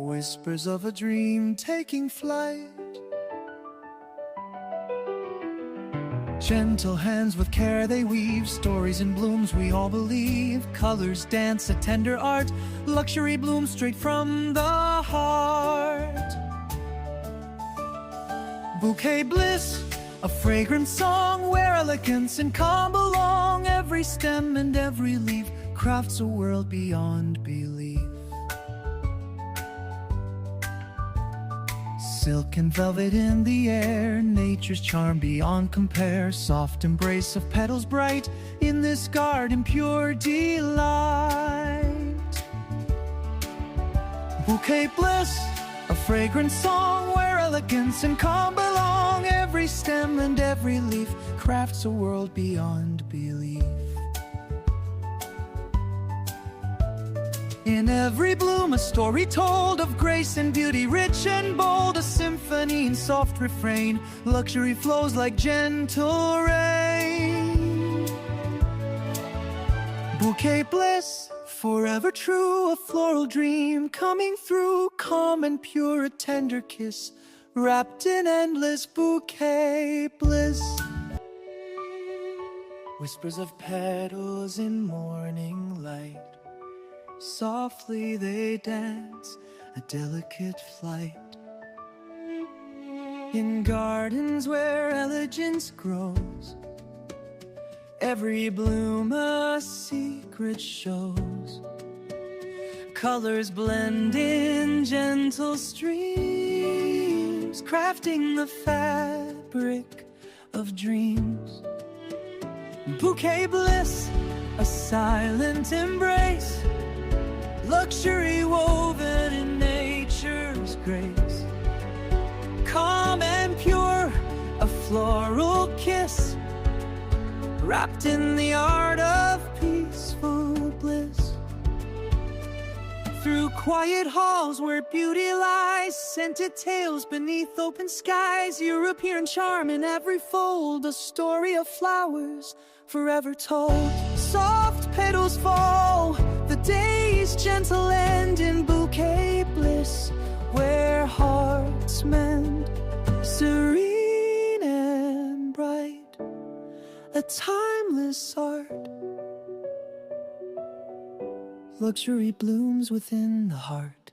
whispers of a dream taking flight. Gentle hands with care they weave, stories in blooms we all believe. Colors dance a tender art, luxury blooms straight from the heart. Bouquet bliss, a fragrant song where elegance and calm belong. Every stem and every leaf crafts a world beyond belief. Silk and velvet in the air, nature's charm beyond compare. Soft embrace of petals bright, in this garden pure delight. Bouquet bliss, a fragrant song where elegance and calm belong. Every stem and every leaf crafts a world beyond belief. In every bloom a story told of grace and beauty, rich and bold. A symphony in soft refrain, luxury flows like gentle rain. Bouquet bliss, forever true, a floral dream coming through. Calm and pure, a tender kiss, wrapped in endless bouquet bliss. Whispers of petals in morning light, softly they dance a delicate flight. In gardens where elegance grows, every bloom a secret shows. Colors blend in gentle streams, crafting the fabric of dreams. Bouquet bliss, a silent embrace, luxury woven in nature's grace. Calm and pure, a floral kiss, wrapped in the art of peaceful bliss. Through quiet halls where beauty lies, scented tales beneath open skies. European charm in every fold, a story of flowers forever told. Soft petals fall, the day's gentle end. In bouquet bliss, where hearts mend, serene and bright, a timeless art. Luxury blooms within the heart.